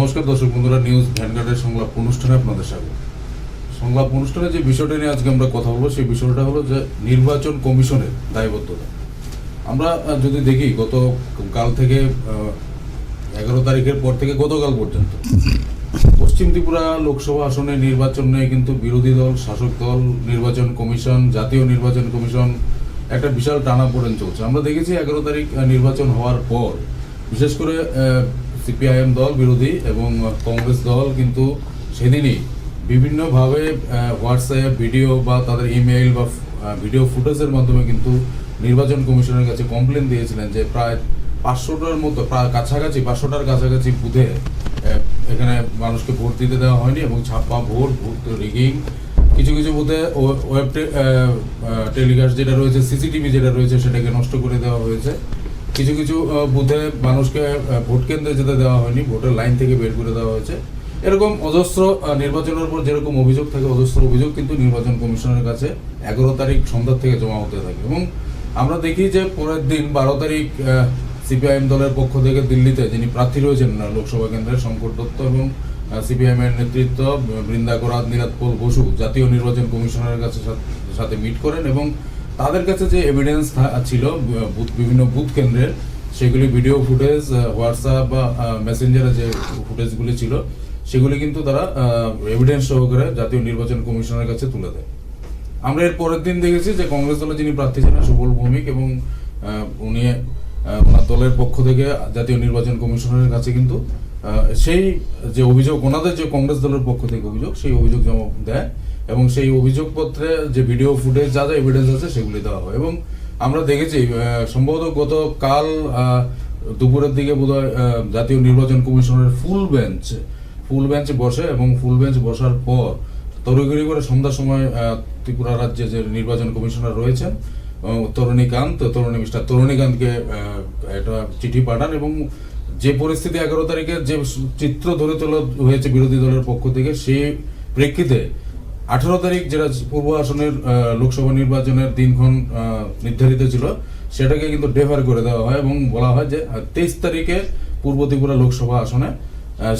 নমস্কার দর্শক বন্ধুরা, নিউজ ভ্যানগার্ডের সংলাপ অনুষ্ঠানে আপনাদের স্বাগত। সংলাপ অনুষ্ঠানে যে বিষয়টা নিয়ে আজকে আমরা কথা বলবো সেই বিষয়টা হলো যে নির্বাচন কমিশনের দায়বদ্ধতা। আমরা যদি দেখি গতকাল থেকে 11 তারিখের পর থেকে গতকাল পর্যন্ত পশ্চিম ত্রিপুরা লোকসভা আসনে নির্বাচন নিয়ে কিন্তু বিরোধী দল, শাসক দল, নির্বাচন কমিশন, জাতীয় নির্বাচন কমিশন একটা বিশাল টানাপোড়েন চলছে। আমরা দেখেছি 11 তারিখ নির্বাচন হওয়ার পর বিশেষ করে সিপিআইএম দল বিরোধী এবং কংগ্রেস দল কিন্তু সেদিনই বিভিন্নভাবে হোয়াটসঅ্যাপ ভিডিও বা তাদের ইমেইল বা ভিডিও ফুটেজের মাধ্যমে কিন্তু নির্বাচন কমিশনের কাছে কমপ্লেন দিয়েছিলেন যে প্রায় 500টার মতো, প্রায় কাছাকাছি 500টার কাছাকাছি বুথে এখানে মানুষকে ভোট দিতে দেওয়া হয়নি এবং ছাপ্পা ভোট রিগিং, কিছু কিছু বুথে ওয়েব টেলিকাস্ট যেটা রয়েছে, সিসিটিভি যেটা রয়েছে সেটাকে নষ্ট করে দেওয়া হয়েছে। কিছু কিছু বুথে মানুষকে ভোট কেন্দ্রে যেতে দেওয়া হয়নি, ভোটের লাইন থেকে বের করে দেওয়া হয়েছে। এরকম অজস্র নির্বাচনের উপর যেরকম অভিযোগ থাকে, অজস্র অভিযোগ কিন্তু নির্বাচন কমিশনের কাছে 11 তারিখ সন্ধ্যা থেকে জমা হতে থাকে। এবং আমরা দেখি যে পরের দিন 12 তারিখ সিপিআইএম দলের পক্ষ থেকে দিল্লিতে যিনি প্রার্থী রয়েছেন লোকসভা কেন্দ্রের, শঙ্কর দত্ত এবং সিপিআইএম এর নেতৃত্ব বৃন্দা করাত, নীলাৎপল বসু জাতীয় নির্বাচন কমিশনের সাথে মিট করেন এবং তাদের কাছে যে এভিডেন্স ছিল বিভিন্ন বুথ কেন্দ্রের, সেগুলি ভিডিও ফুটেজ, হোয়াটসঅ্যাপ বা মেসেঞ্জারে যে ফুটেজগুলি ছিল সেগুলি কিন্তু তারা এভিডেন্স সহকারে জাতীয় নির্বাচন কমিশনের কাছে তুলে দেয়। আমরা এর পরের দিন দেখেছি যে কংগ্রেস দলের যিনি প্রার্থী ছিলেন সুবল ভৌমিক এবং উনি ওনার দলের পক্ষ থেকে জাতীয় নির্বাচন কমিশনের কাছে কিন্তু সেই যে অভিযোগ, ওনাদের যে কংগ্রেস দলের পক্ষ থেকে অভিযোগ, সেই অভিযোগ জমা দেয় এবং সেই অভিযোগপত্রে যে ভিডিও ফুটেজ যা যা এভিডেন্স আছে সেগুলি দেওয়া হয়। এবং আমরা দেখেছি সম্ভবত গতকাল দুপুরের দিকে বোধহয় জাতীয় নির্বাচন কমিশনের ফুল বেঞ্চ বসে এবং ফুল বেঞ্চ বসার পর তড়িঘড়ি করে সন্ধ্যার সময় ত্রিপুরা রাজ্যে যে নির্বাচন কমিশনার রয়েছেন মিস্টার তরুণীকান্তকে একটা চিঠি পাঠান এবং যে পরিস্থিতি 11 তারিখের যে চিত্র ধরে তোলা হয়েছে বিরোধী দলের পক্ষ থেকে, সেই প্রেক্ষিতে 18 তারিখ যেটা পূর্ব আসনের লোকসভা নির্বাচনের দিনক্ষণ নির্ধারিত ছিল সেটাকে কিন্তু ডেফার করে দেওয়া হয় এবং বলা হয় যে 23 তারিখে পূর্ব ত্রিপুরা লোকসভা আসনে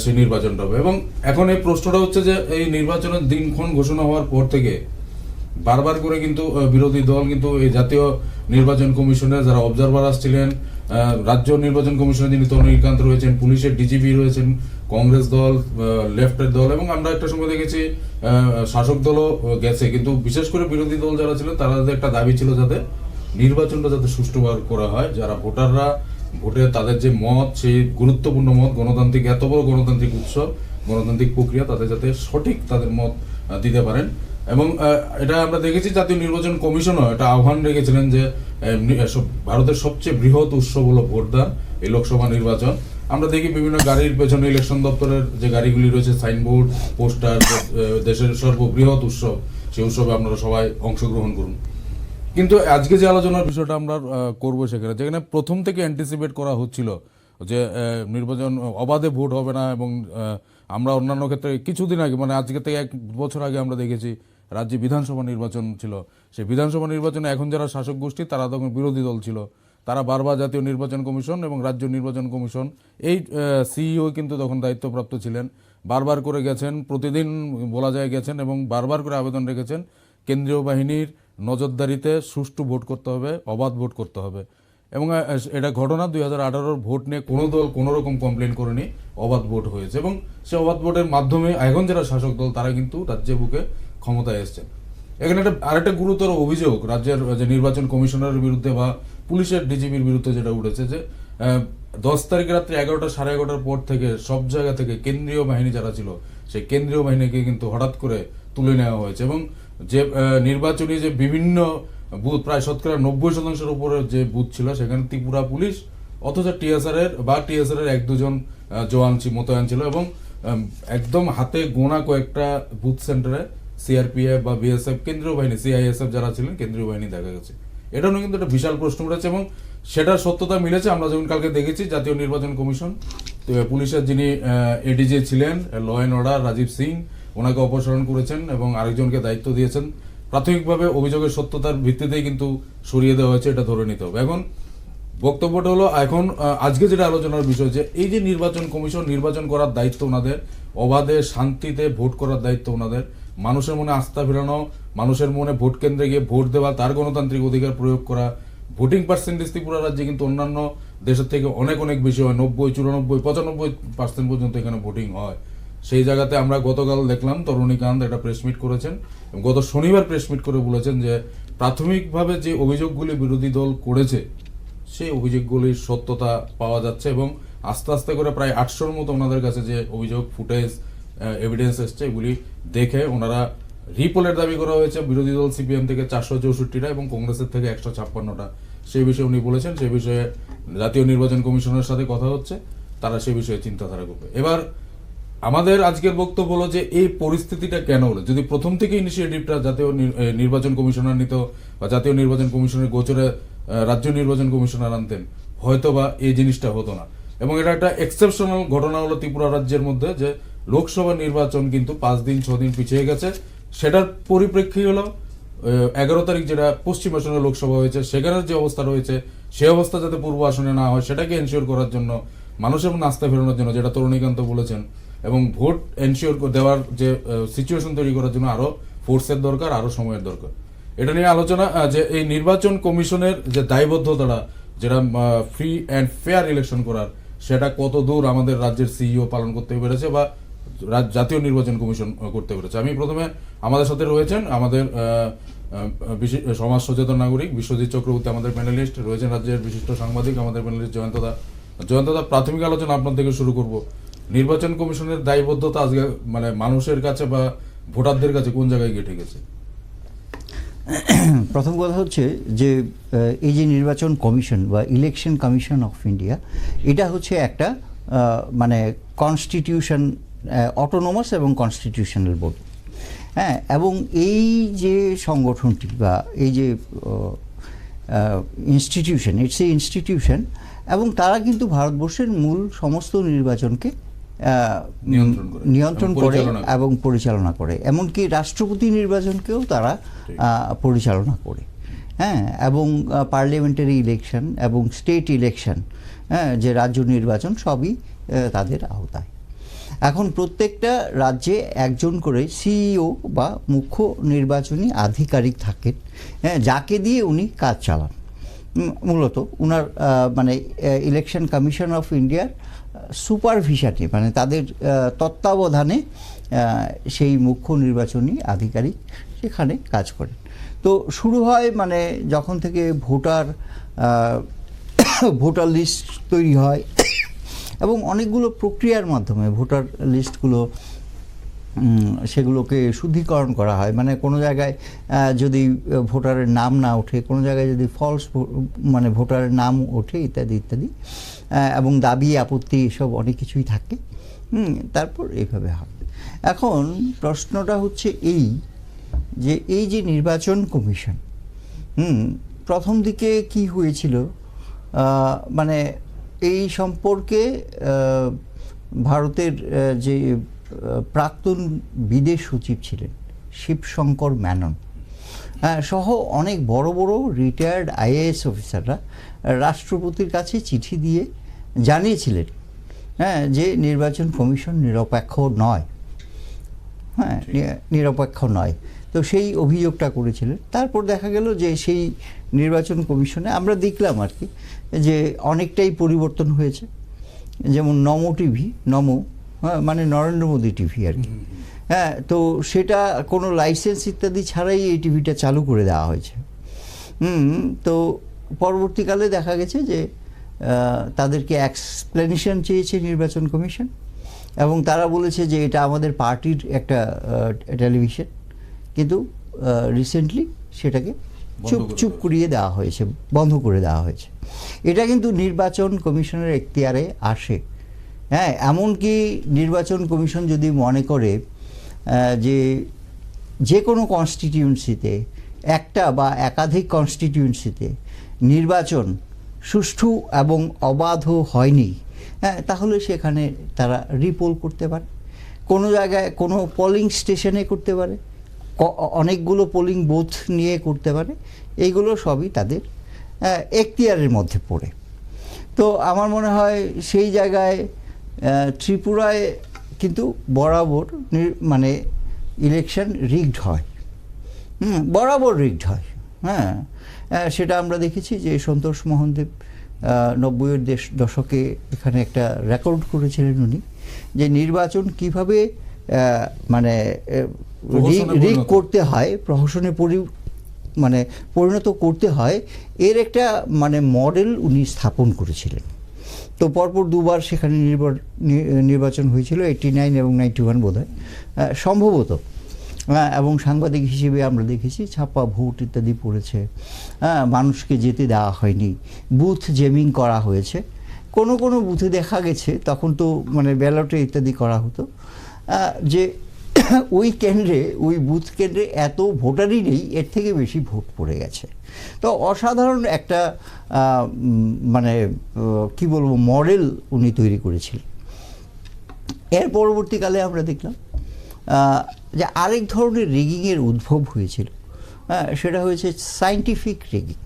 সেই নির্বাচনটা হবে। এবং এখন এই প্রশ্নটা হচ্ছে যে এই নির্বাচনের দিনক্ষণ ঘোষণা হওয়ার পর থেকে বারবার করে কিন্তু বিরোধী দল কিন্তু এই জাতীয় নির্বাচন কমিশনের যারা অবজারভার আসছিলেন, রাজ্য নির্বাচন কমিশনের যিনি তরুণীকান্ত রয়েছেন, পুলিশের ডিজিপি রয়েছেন, কংগ্রেস দল, লেফটের দল এবং আমরা একটা সময় দেখেছি শাসক দলও গেছে, কিন্তু বিশেষ করে বিরোধী দল যারা ছিলেন তাদের একটা দাবি ছিল যাতে নির্বাচনটা যাতে সুষ্ঠুভাবে করা হয়, যারা ভোটাররা ভোটে তাদের যে মত, সেই গুরুত্বপূর্ণ মত, গণতান্ত্রিক এত বড় গণতান্ত্রিক উৎসব, গণতান্ত্রিক প্রক্রিয়া, তাদের যাতে সঠিক তাদের মত দিতে পারেন। এবং এটা আমরা দেখেছি জাতীয় নির্বাচন কমিশনও এটা আহ্বান রেখেছিলেন যে ভারতের সবচেয়ে বৃহৎ উৎসব হলো ভোটদান, এই লোকসভা নির্বাচন। আমরা দেখি বিভিন্ন গাড়ির পেছনে ইলেকশন দপ্তরের যে গাড়িগুলি রয়েছে, সাইনবোর্ড, পোস্টার, দেশের সর্ববৃহৎ উৎসব, সেই উৎসবে আপনারা সবাই অংশগ্রহণ করুন। কিন্তু আজকে যে আলোচনার বিষয়টা আমরা করবো যেখানে প্রথম থেকে অ্যান্টিসিপেট করা হচ্ছিল যে নির্বাচন অবাধে ভোট হবে না এবং আমরা অন্যান্য ক্ষেত্রে কিছুদিন আগে, মানে আজকে থেকে 1 বছর আগে আমরা দেখেছি রাজ্যে বিধানসভা নির্বাচন ছিল, সেই বিধানসভা নির্বাচনে এখন যারা শাসক গোষ্ঠী তারা তখন বিরোধী দল ছিল, তারা বারবার জাতীয় নির্বাচন কমিশন এবং রাজ্য নির্বাচন কমিশন এই সিইও কিন্তু তখন দায়িত্বপ্রাপ্ত ছিলেন, বারবার করে গেছেন, প্রতিদিন বলা যায় গেছেন এবং বারবার করে আবেদন রেখেছেন কেন্দ্রীয় বাহিনীর নজরদারিতে সুষ্ঠু ভোট করতে হবে, অবাধ ভোট করতে হবে। এবং এটা ঘটনা 2018 ভোট নিয়ে কোনো দল কোনো রকম কমপ্লেন করেনি, অবাধ ভোট হয়েছে এবং সে অবাধ ভোটের মাধ্যমে এখন যারা শাসক দল তারা কিন্তু রাজ্যে বুকে ক্ষমতায় এসছেন। এখানে আরেকটা গুরুতর অভিযোগ রাজ্যের যে নির্বাচন কমিশনারের বিরুদ্ধে বা পুলিশের ডিজিপির বিরুদ্ধে যেটা উঠেছে যে 10 তারিখ রাত্রে 11টা সাড়ে 11টার পর থেকে সব জায়গা থেকে কেন্দ্রীয় বাহিনী যারা ছিল সেই কেন্দ্রীয় বাহিনীকে কিন্তু হঠাৎ করে তুলে নেওয়া হয়েছে এবং যে নির্বাচনী যে বিভিন্ন বুথ, প্রায় শতকরা 90% উপরে যে বুথ ছিল সেখানে ত্রিপুরা পুলিশ, অথচ টিএসআর এর 1-2 জন জওয়ান মোতায়েন ছিল এবং একদম হাতে গোনা কয়েকটা বুথ সেন্টারে সিআরপিএফ বা বিএসএফ, কেন্দ্রীয় বাহিনী, সিআইএসএফ যারা ছিলেন কেন্দ্রীয় বাহিনী দেখা গেছে। এটা নিয়ে কিন্তু একটা বিশাল প্রশ্ন উঠেছে এবং সেটার সত্যতা মিলেছে। আমরা যেমন কালকে দেখেছি জাতীয় নির্বাচন কমিশন পুলিশের যিনি এডিজি ছিলেন law and order Rajiv Singh, ওনাকে অপসারণ করেছেন এবং আরেকজনকে দায়িত্ব দিয়েছেন। প্রাথমিকভাবে অভিযোগের সত্যতার ভিত্তিতেই কিন্তু সরিয়ে দেওয়া হয়েছে, এটা ধরে নিতে হবে। এখন বক্তব্যটা হলো এখন আজকে যেটা আলোচনার বিষয় যে এই যে নির্বাচন কমিশন, নির্বাচন করার দায়িত্ব ওনাদের, অবাধে শান্তিতে ভোট করার দায়িত্ব ওনাদের, মানুষের মনে আস্থা ফেরানো, মানুষের মনে ভোট কেন্দ্রে গিয়ে ভোট দেওয়া, তার গণতান্ত্রিক অধিকার প্রয়োগ করা। ভোটিং পার্সেন্টেজ ত্রিপুরা রাজ্যে কিন্তু অন্যান্য দেশের থেকে অনেক অনেক বেশি হয়, 90, 94, 95% পর্যন্ত এখানে ভোটিং হয়। সেই জায়গাতে আমরা গতকাল দেখলাম তরুণীকান্ত একটা প্রেসমিট করেছেন, গত শনিবার প্রেসমিট করে বলেছেন যে প্রাথমিকভাবে যে অভিযোগগুলি বিরোধী দল করেছে সেই অভিযোগগুলির সত্যতা পাওয়া যাচ্ছে এবং আস্তে আস্তে করে প্রায় 800-র মতো ওনাদের কাছে যে অভিযোগ, ফুটেজ, এভিডেন্স এসছে, এগুলি দেখে ওনারা রিপোলের দাবি করা হয়েছে বিরোধী দল সিপিএম থেকে 464টা এবং কংগ্রেসের থেকে 156টা। সেই বিষয়ে উনি বলেছেন সেই বিষয়ে জাতীয় নির্বাচন কমিশনের সাথে কথা হচ্ছে, তারা সেই বিষয়ে চিন্তাধারা করবে। এবার আমাদের আজকের বক্তব্য হলো যে এই পরিস্থিতিটা কেন হলো। যদি প্রথম থেকে ইনিশিয়েটিভটা জাতীয় নির্বাচন কমিশনার নিত বা জাতীয় নির্বাচন কমিশনের গোচরে রাজ্য নির্বাচন কমিশনার আনতেন, হয়তো বা এই জিনিসটা হতো না। এবং এটা একটা এক্সেপশনাল ঘটনা হলো ত্রিপুরা রাজ্যের মধ্যে যে লোকসভা নির্বাচন কিন্তু 5 দিন 6 দিন পিছিয়ে গেছে। সেটার পরিপ্রেক্ষী হলো 11 তারিখ যেটা পশ্চিম আসনে লোকসভা হয়েছে, সেখানের যে অবস্থা রয়েছে সেই অবস্থা যাতে পূর্ব আসনে না হয় সেটাকে এনশিওর করার জন্য, মানুষের মনে আস্থা ফেরানোর জন্য, যেটা তরুণীকান্ত বলেছেন, এবং ভোট এনশিওর দেওয়ার যে সিচুয়েশন তৈরি করার জন্য আরো ফোর্সের দরকার, আরো সময়ের দরকার। এটা নিয়ে আলোচনা যে এই নির্বাচন কমিশনের যে দায়বদ্ধতাটা, যেটা ফ্রি অ্যান্ড ফেয়ার ইলেকশন করার, সেটা কত দূর আমাদের রাজ্যের সিইও পালন করতে পেরেছে বা জাতীয় নির্বাচন কমিশন করতে পেরেছে। আমি প্রথমে, আমাদের সাথে রয়েছেন আমাদের সমাজ সচেতন নাগরিক বিশ্বজিৎ চক্রবর্তী, আমাদের প্যানেলিস্ট রয়েছেন, রাজ্যের বিশিষ্ট সাংবাদিক আমাদের প্যানেলিস্ট জয়ন্তদা। জয়ন্তদা, প্রাথমিক আলোচনা আপনার থেকে শুরু করব। নির্বাচন কমিশনের দায়বদ্ধতা আজকে মানে মানুষের কাছে বা ভোটারদের কাছে কোন জায়গায় গিয়ে ঠেকেছে? প্রথম কথা হচ্ছে যে এই যে নির্বাচন কমিশন বা ইলেকশন কমিশন অফ ইন্ডিয়া, এটা হচ্ছে একটা মানে কনস্টিটিউশন, অটোনোমাস এবং কনস্টিটিউশনাল বডি। হ্যাঁ, এবং এই যে সংগঠনটি বা এই যে ইনস্টিটিউশন, ইটস এ ইনস্টিটিউশন, এবং তারা কিন্তু ভারতবর্ষের মূল সমস্ত নির্বাচনকে নিয়ন্ত্রণ করে এবং পরিচালনা করে, এমনকি রাষ্ট্রপতি নির্বাচনকেও তারা পরিচালনা করে। হ্যাঁ, এবং পার্লামেন্টারি ইলেকশন এবং স্টেট ইলেকশন, হ্যাঁ, যে রাজ্য নির্বাচন, সবই তাদের আওতায়। এখন প্রত্যেকটা রাজ্যে একজন করে সিইও বা মুখ্য নির্বাচনী আধিকারিক থাকেন, হ্যাঁ, যাকে দিয়ে উনি কাজ চালান। মূলত উনার মানে ইলেকশন কমিশন অফ ইন্ডিয়ার সুপারভিশনে, মানে তাদের তত্ত্বাবধানে সেই মুখ্য নির্বাচনী আধিকারিক সেখানে কাজ করেন। তো শুরু হয় মানে যখন থেকে ভোটার লিস্ট তৈরি হয় এবং অনেকগুলো প্রক্রিয়ার মাধ্যমে ভোটার লিস্টগুলো সেগুলোকে শুদ্ধিকরণ করা হয়। মানে কোনো জায়গায় যদি ভোটারের নাম না ওঠে, কোনো জায়গায় যদি ফলস মানে ভোটারের নাম ওঠে, ইত্যাদি ইত্যাদি, এবং দাবি আপত্তি এসব অনেক কিছুই থাকে। তারপর এইভাবে হয়। এখন প্রশ্নটা হচ্ছে এই যে নির্বাচন কমিশন, প্রথম দিকে কি হয়েছিল, মানে এই সম্পর্কে ভারতের যে প্রাক্তন বিদেশ সচিব ছিলেন শিবশঙ্কর মেনন সহ অনেক বড় বড় রিটায়ার্ড আইএএস অফিসাররা রাষ্ট্রপতির কাছে চিঠি দিয়ে জানিয়েছিলেন, হ্যাঁ, যে নির্বাচন কমিশন নিরপেক্ষ নয়। হ্যাঁ, নিরপেক্ষ নয়। তো সেই অভিযোগটা করেছিলেন। তারপর দেখা গেল যে সেই নির্বাচন কমিশনে আমরা দেখলাম আর কি যে অনেকটাই পরিবর্তন হয়েছে। যেমন নমো টিভি, নমো, হ্যাঁ, মানে নরেন্দ্র মোদী টিভি আর কি। হ্যাঁ, তো সেটা কোনো লাইসেন্স ইত্যাদি ছাড়াই এই টিভিটা চালু করে দেওয়া হয়েছে। তো পরবর্তীকালে দেখা গেছে যে তাদেরকে এক্সপ্লেনেশন চেয়েছে নির্বাচন কমিশন, এবং তারা বলেছে যে এটা আমাদের পার্টির একটা টেলিভিশন, কিন্তু রিসেন্টলি সেটাকে চুপ করিয়ে দেওয়া হয়েছে, বন্ধ করে দেওয়া হয়েছে। এটা কিন্তু নির্বাচন কমিশনের এখতিয়ারে আসে। হ্যাঁ, এমনকি নির্বাচন কমিশন যদি মনে করে যে কোনো কনস্টিটিউয়েন্সিতে, একটা বা একাধিক কনস্টিটিউয়েন্সিতে নির্বাচন সুষ্ঠু এবং অবাধ হয়নি, হ্যাঁ, তাহলে সেখানে তারা রিপোল করতে পারে, কোনো জায়গায় কোনো পোলিং স্টেশনে করতে পারে, অনেকগুলো পোলিং বুথ নিয়ে করতে পারে। এইগুলো সবই তাদের এখতিয়ারের মধ্যে পড়ে। তো আমার মনে হয় সেই জায়গায় ত্রিপুরায় কিন্তু বরাবর মানে ইলেকশন রিগড হয়, বরাবর রিগড হয়। হ্যাঁ, সেটা আমরা দেখেছি যে সন্তোষ মোহনদেব 90-এর দশকে এখানে একটা রেকর্ড করেছিলেন উনি, যে নির্বাচন কিভাবে মানে রিগ করতে হয়, প্রহসনে মানে পরিণত করতে হয়, এর একটা মানে মডেল উনি স্থাপন করেছিলেন। তো পরপর দুবার সেখানে নির্বাচন হয়েছিল, 89 এবং 91 বোধহয় সম্ভবত। এবং সাংবাদিক হিসেবে আমরা দেখেছি ছাপ্পা ভোট ইত্যাদি পড়েছে, মানুষকে যেতে দেওয়া হয়নি, বুথ জেমিং করা হয়েছে। কোনো কোনো বুথে দেখা গেছে, তখন তো মানে ব্যালটে ইত্যাদি করা হতো, যে ওই কেন্দ্রে, ওই বুথ কেন্দ্রে এত ভোটারই নেই, এর থেকে বেশি ভোট পড়ে গেছে। তো অসাধারণ একটা মানে কি বলবো মডেল উনি তৈরি করেছিলেন। এর পরবর্তীকালে আমরা দেখলাম যে আরেক ধরনের রিগিংয়ের উদ্ভব হয়েছিল, সেটা হয়েছে সায়েন্টিফিক রিগিং।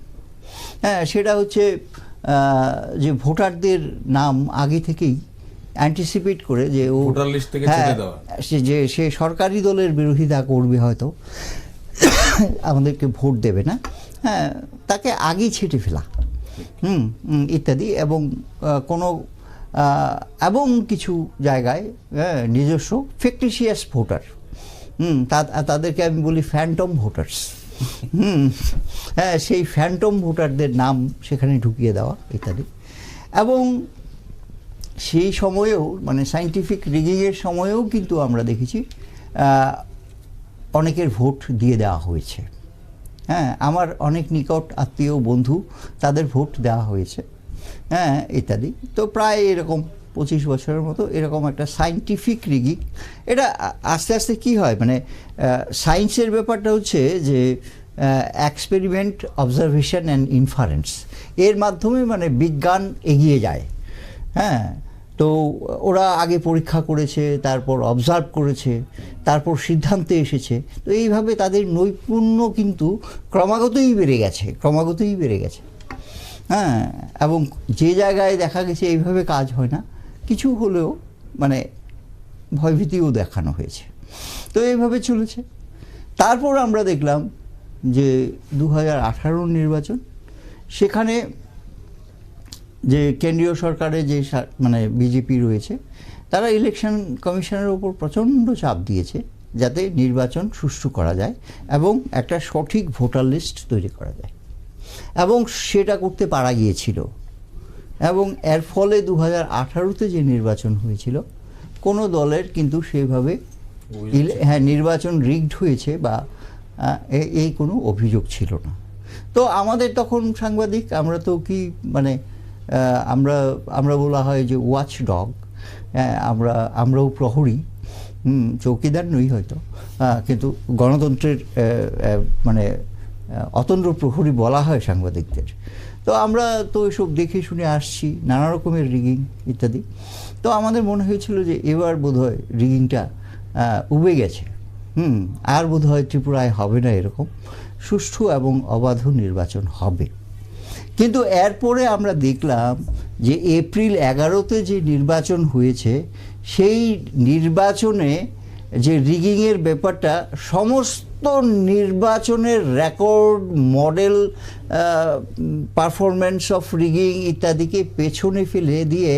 সেটা হচ্ছে যে ভোটারদের নাম আগে থেকেই অ্যান্টিসিপেট করে যে ও ভোটার লিস্ট থেকে ছেড়ে দেওয়া, সে সরকারি দলের বিরোধিতা করবে, হয়তো আমাদেরকে ভোট দেবে না, তাকে আগেই ছেটে ফেলা ইত্যাদি। এবং কোনো এবং কিছু জায়গায় নিজস্ব ফিকটিশিয়াস ভোটার, তাদেরকে আমি বলি ফ্যান্টম ভোটার্স, সেই ফ্যান্টম ভোটারদের নাম সেখানে ঢুকিয়ে দেওয়া ইত্যাদি। এবং সেই সময়েও মানে সায়েন্টিফিক রিগিংয়ের সময়েও কিন্তু আমরা দেখেছি অনেকের ভোট দিয়ে দেওয়া হয়েছে। আমার অনেক নিকট আত্মীয় বন্ধু, তাদের ভোট দেওয়া হয়েছে ইত্যাদি। তো প্রায় এরকম 25 বছরের মতো এরকম একটা সায়েন্টিফিক রিগিং। এটা আস্তে আস্তে কি হয়, মানে সায়েন্সের ব্যাপারটা হচ্ছে যে এক্সপেরিমেন্ট, অবজারভেশন অ্যান্ড ইনফারেন্স, এর মাধ্যমে মানে বিজ্ঞান এগিয়ে যায়। তো ওরা আগে পরীক্ষা করেছে, তারপর অবজার্ভ করেছে, তারপর সিদ্ধান্তে এসেছে। তো এইভাবে তাদের নৈপুণ্য কিন্তু ক্রমাগতই বেড়ে গেছে। এবং যে জায়গায় দেখা গেছে এইভাবে কাজ হয় না, কিছু হলেও মানে ভয়ভীতিও দেখানো হয়েছে। তো এইভাবে চলেছে। তারপর আমরা দেখলাম যে 2018 নির্বাচন, সেখানে যে কেন্দ্রীয় সরকারে যে মানে বিজেপি রয়েছে, তারা ইলেকশন কমিশনের উপর প্রচণ্ড চাপ দিয়েছে যাতে নির্বাচন সুষ্ঠু করা যায় এবং একটা সঠিক ভোটার লিস্ট তৈরি করা যায়, এবং সেটা করতে পারা গিয়েছিল। এবং এর ফলে 2018-তে যে নির্বাচন হয়েছিল, কোনো দলের কিন্তু সেইভাবে নির্বাচন রিগড হয়েছে বা এই কোনো অভিযোগ ছিল না। তো আমাদের তখন সাংবাদিক, আমরা তো কি মানে আমরা বলা হয় যে ওয়াচ ডগ, আমরাও প্রহরী, চৌকিদার নই হয়তো, কিন্তু গণতন্ত্রের মানে অতন্দ্র প্রহরী বলা হয় সাংবাদিকদের। তো আমরা তো এসব দেখে শুনে আসছি, নানা রকমের রিগিং ইত্যাদি। তো আমাদের মনে হয়েছিল যে এবার বোধহয় রিগিংটা উবে গেছে, আর বোধহয় ত্রিপুরায় হবে না এরকম, সুষ্ঠু এবং অবাধ নির্বাচন হবে। কিন্তু এরপরে আমরা দেখলাম যে এপ্রিল 11-তে যে নির্বাচন হয়েছে, সেই নির্বাচনে যে রিগিংয়ের ব্যাপারটা সমস্ত নির্বাচনের record, model, performance of rigging ইত্যাদিকে পেছনে ফেলে দিয়ে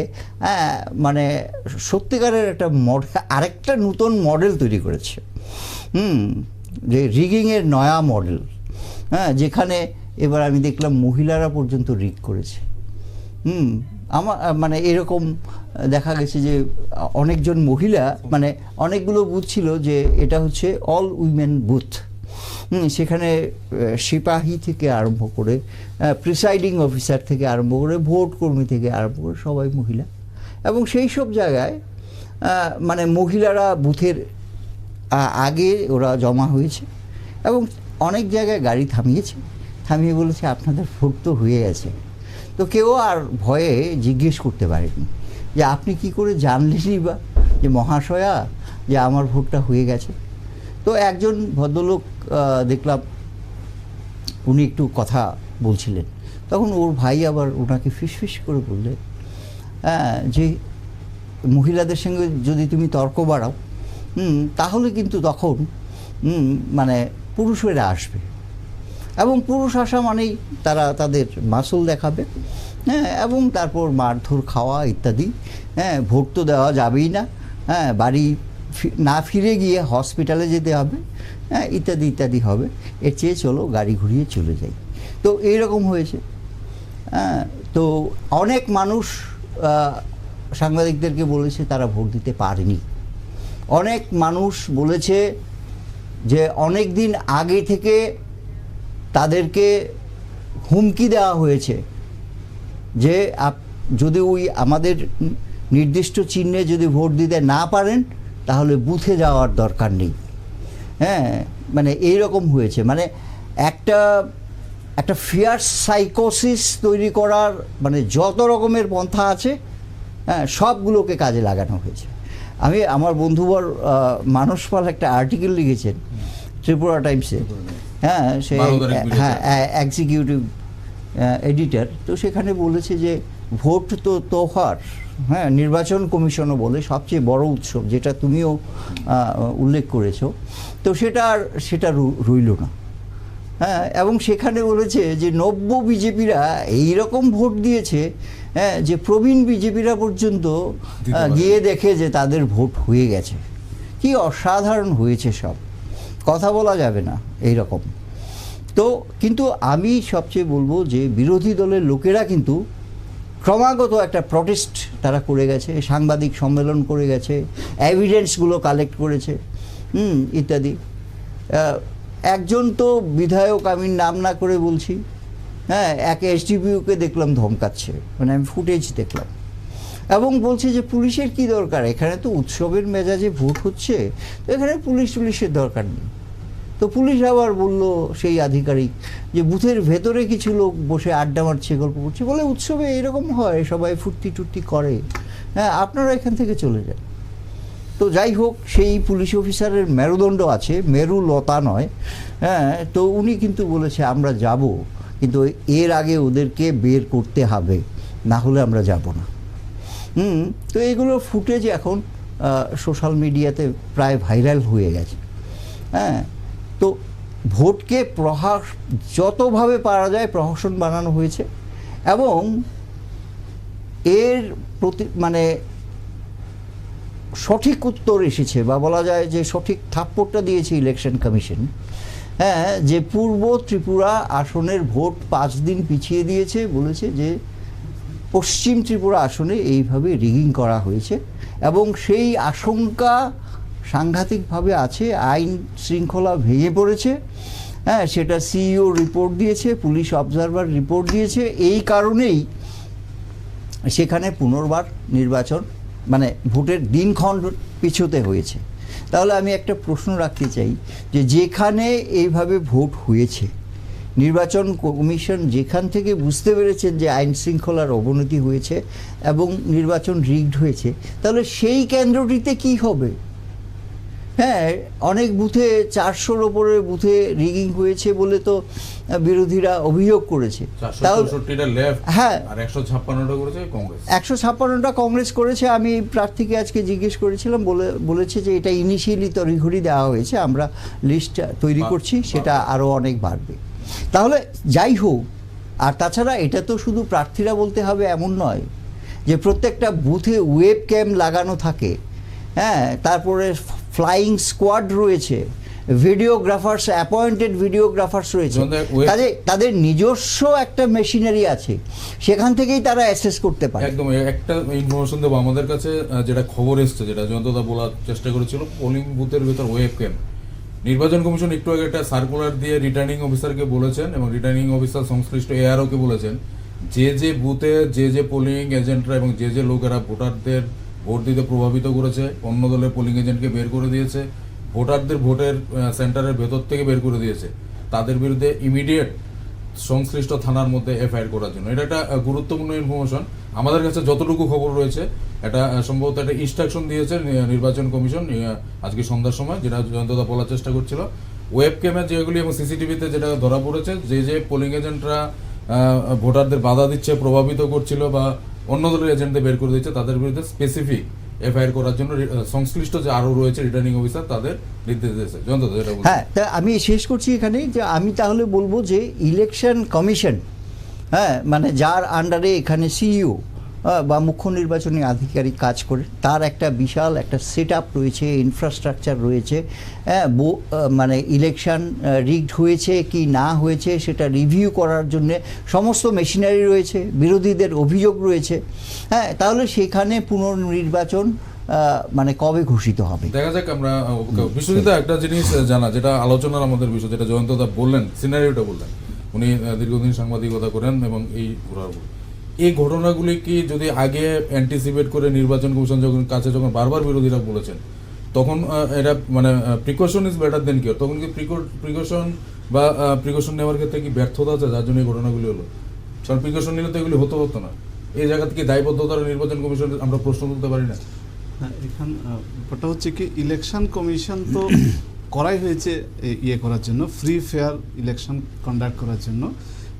মানে সত্যিকারের একটা আরেকটা নতুন মডেল তৈরি করেছে, যে রিগিংয়ের নয়া মডেল, যেখানে এবার আমি দেখলাম মহিলারা পর্যন্ত রিগ করেছে। আমার মানে এরকম দেখা গেছে যে অনেকজন মহিলা, মানে অনেকগুলো বুথ ছিল যে এটা হচ্ছে অল উইমেন বুথ, সেখানে সিপাহী থেকে আরম্ভ করে, প্রিসাইডিং অফিসার থেকে আরম্ভ করে, ভোট কর্মী থেকে আরম্ভ করে সবাই মহিলা। এবং সেই সব জায়গায় মানে মহিলারা বুথের আগে ওরা জমা হয়েছে এবং অনেক জায়গায় গাড়ি থামিয়ে বলেছে আপনাদের ভোট তো হয়ে গেছে। তো কেউ আর ভয়ে জিজ্ঞেস করতে পারেনি যে আপনি কি করে জানলেনই বা যে মহাশয়া যে আমার ভোটটা হয়ে গেছে। তো একজন ভদ্রলোক দেখলাম উনি একটু কথা বলছিলেন, তখন ওর ভাই আবার ওনাকে ফিসফিস করে বললে, যে মহিলাদের সঙ্গে যদি তুমি তর্ক বাড়াও তাহলে কিন্তু তখন মানে পুরুষেরা আসবে, এবং পুরুষ আসা মানেই তারা তাদের মাসল দেখাবে, এবং তারপর মারধর খাওয়া ইত্যাদি, ভোট তো দেওয়া যাবেই না, বাড়ি না ফিরে গিয়ে হসপিটালে যেতে হবে, ইত্যাদি ইত্যাদি হবে, এর চেয়ে চলো গাড়ি ঘুরিয়ে চলে যাই। তো এইরকম হয়েছে। তো অনেক মানুষ সাংবাদিকদেরকে বলেছে তারা ভোট দিতে পারেনি, অনেক মানুষ বলেছে যে অনেক দিন আগে থেকে তাদেরকে হুমকি দেওয়া হয়েছে যে যদি ওই আমাদের নির্দিষ্ট চিহ্নে যদি ভোট দিতে না পারেন তাহলে বুথে যাওয়ার দরকার নেই। মানে এইরকম হয়েছে, মানে একটা ফিয়ার সাইকোসিস তৈরি করার মানে যত রকমের পন্থা আছে সবগুলোকে কাজে লাগানো হয়েছে। আমি আমার বন্ধুবর মানস পাল একটা আর্টিকেল লিখেছেন ত্রিপুরা টাইমসে, সে এক্সিকিউটিভ এডিটর, তো সেখানে বলেছে যে ভোট তো তোহার, নির্বাচন কমিশনও বলে সবচেয়ে বড় উৎসব, যেটা তুমিও উল্লেখ করেছো, তো সেটা রইল না। এবং সেখানে বলেছে যে নব্য বিজেপিরা এইরকম ভোট দিয়েছে যে প্রবীণ বিজেপিরা পর্যন্ত গিয়ে দেখে যে তাদের ভোট হয়ে গেছে। কি অসাধারণ হয়েছে, সব কথা বলা যাবে না এইরকম। তো কিন্তু আমি সবচেয়ে বলবো যে বিরোধী দলের লোকেরা কিন্তু ক্রমাগত একটা প্রটেস্ট তারা করে গেছে, সাংবাদিক সম্মেলন করে গেছে, এভিডেন্সগুলো কালেক্ট করেছে, ইত্যাদি। একজন তো বিধায়ক, আমি নাম না করে বলছি, এক এসডিপিওকে দেখলাম ধমকাচ্ছে, মানে আমি ফুটেজ দেখলাম, এবং বলছে যে পুলিশের কি দরকার, এখানে তো উৎসবের মেজাজে ভোট হচ্ছে, তো এখানে পুলিশের দরকার নেই। তো পুলিশ আবার বলল, সেই আধিকারিক, যে বুথের ভেতরে কিছু লোক বসে আড্ডা মারছে, গল্প করছে, বলে উৎসবে এরকম হয়, সবাই ফুর্তি টুর্তি করে, আপনারা এখান থেকে চলে যান। তো যাই হোক, সেই পুলিশ অফিসারের মেরুদণ্ড আছে, মেরু লতা নয়, তো উনি কিন্তু বলেছে আমরা যাব, কিন্তু এর আগে ওদেরকে বের করতে হবে, না হলে আমরা যাব না। তো এগুলো ফুটেজ এখন সোশ্যাল মিডিয়াতে প্রায় ভাইরাল হয়ে গেছে। তো ভোটকে যতভাবে পারা যায় প্রহসন বানানো হয়েছে, এবং এর প্রতি মানে সঠিক উত্তর এসেছে, বা বলা যায় যে সঠিক থাপ্পড়টা দিয়েছে ইলেকশন কমিশন, যে পূর্ব ত্রিপুরা আসনের ভোট 5 দিন পিছিয়ে দিয়েছে, বলেছে যে পশ্চিম ত্রিপুরা আসনে এইভাবে রিগিং করা হয়েছে, এবং সেই আশঙ্কা সাংঘাতিকভাবে আছে, আইন শৃঙ্খলা ভেঙে পড়েছে, সেটা সিইও রিপোর্ট দিয়েছে, পুলিশ অবজারভার রিপোর্ট দিয়েছে, এই কারণেই সেখানে পুনর্বার নির্বাচন মানে ভোটের দিনক্ষণ পিছোতে হয়েছে। তাহলে আমি একটা প্রশ্ন রাখতে চাই, যে যেখানে এইভাবে ভোট হয়েছে, নির্বাচন কমিশন যেখান থেকে বুঝতে পেরেছেন যে আইন শৃঙ্খলার অবনতি হয়েছে এবং নির্বাচন রিগড হয়েছে, তাহলে সেই কেন্দ্রটিতে কি হবে? অনেক বুথে 400-র ওপরে বুথে রিগিং হয়েছে বলে তো বিরোধীরা অভিযোগ করেছে। 464টা লেফট, আর 156টা করেছে কংগ্রেস। 156টা কংগ্রেস করেছে। আমি প্রার্থীকে আজকে জিজ্ঞেস করেছিলাম, বলেছে যে এটা ইনিশিয়ালি তড়িঘড়ি দেওয়া হয়েছে, আমরা লিস্ট তৈরি করছি, সেটা আরও অনেক বাড়বে। তাহলে যাই হোক, আর তাছাড়া এটা তো শুধু প্রার্থীরা বলতে হবে এমন নয়, যে প্রত্যেকটা বুথে ওয়েব ক্যাম লাগানো থাকে, তারপরে ফ্লাইং স্কোয়াড রয়েছে, ভিডিওগ্রাফার্স, অ্যাপয়েন্টেড ভিডিওগ্রাফার্স রয়েছে, তাদের নিজস্ব একটা মেশিনারি আছে, সেখান থেকেই তারা অ্যাসেস করতে পারে। একদম একটা ইনফরমেশন দেবো আমাদের কাছে, যেটা খবর এসছে, যেটা জয়ন্তদা বলার চেষ্টা করেছিল, পোলিং বুথের ভেতর ওয়েব ক্যাম। নির্বাচন কমিশন একটু আগে একটা সার্কুলার দিয়ে রিটার্নিং অফিসারকে বলেছেন, এবং রিটার্নিং অফিসার সংশ্লিষ্ট এআরওকে বলেছেন, যে বুথে যে পোলিং এজেন্টরা এবং যে লোকেরা ভোটারদের ভোট দিতে প্রভাবিত করেছে, অন্য দলের পোলিং এজেন্টকে বের করে দিয়েছে, ভোটারদের ভোটের সেন্টারের ভেতর থেকে বের করে দিয়েছে, তাদের বিরুদ্ধে ইমিডিয়েট সংশ্লিষ্ট থানার মধ্যে এফআইআর করার জন্য। এটা একটা গুরুত্বপূর্ণ ইনফরমেশন। আমাদের কাছে যতটুকু খবর রয়েছে, এটা সম্ভবত একটা ইনস্ট্রাকশন দিয়েছে নির্বাচন কমিশন আজকে সন্ধ্যার সময়, যেটা জয়ন্তদা বলার চেষ্টা করছিল। ওয়েব ক্যামে যেগুলি এবং সিসিটিভিতে যেটা ধরা পড়েছে, যে পোলিং এজেন্টরা ভোটারদের বাধা দিচ্ছে, প্রভাবিত করছিল বা অন্য দলের এজেন্টদের বের করে দিচ্ছে, তাদের বিরুদ্ধে স্পেসিফিক এফআইআর করার জন্য সংশ্লিষ্ট যে আরো রয়েছে রিটার্নিং অফিসার তাদের নির্দেশ দিয়েছে। জয়ন্ত যেটা বলছেন। হ্যাঁ, তা আমি শেষ করছি এখানে যে আমি তাহলে বলবো যে ইলেকশন কমিশন, হ্যাঁ, মানে যার আন্ডারে এখানে সিইও বা মুখ্য নির্বাচনী আধিকারিক কাজ করে, তার একটা বিশাল একটা সেট আপ রয়েছে, ইনফ্রাস্ট্রাকচার রয়েছে। হ্যাঁ, মানে ইলেকশন রিগড হয়েছে কি না হয়েছে সেটা রিভিউ করার জন্যে সমস্ত মেশিনারি রয়েছে, বিরোধীদের অভিযোগ রয়েছে। হ্যাঁ, তাহলে সেখানে পুনর্নির্বাচন মানে কবে ঘোষিত হবে দেখা যাক। আমরা বিশ্বজিৎ একটা জিনিস জানা, যেটা আলোচনার আমাদের বিষয়, যেটা জয়ন্তদা বললেন, সিনারিওটা বললেন, উনি দীর্ঘদিন সাংবাদিকতা করেন এবং এই ঘটনাগুলি কি যদি আগে অ্যান্টিসিপেট করে নির্বাচন কমিশন যখন বারবার বিরোধীরা বলেছেন, তখন এটা মানে precaution is better then cure, তখন কি প্রিকশন নেওয়ার ক্ষেত্রে কি ব্যর্থতা আছে যার জন্য এই ঘটনাগুলি হলো? কারণ প্রিকশন নিলে তো এগুলি হতো না। এই জায়গা থেকে দায়বদ্ধতার নির্বাচন কমিশন আমরা প্রশ্ন তুলতে পারি না? এখানে ব্যাপারটা হচ্ছে কি, ইলেকশন কমিশন তো করাই হয়েছে ইয়ে করার জন্য, ফ্রি ফেয়ার ইলেকশন কন্ডাক্ট করার জন্য,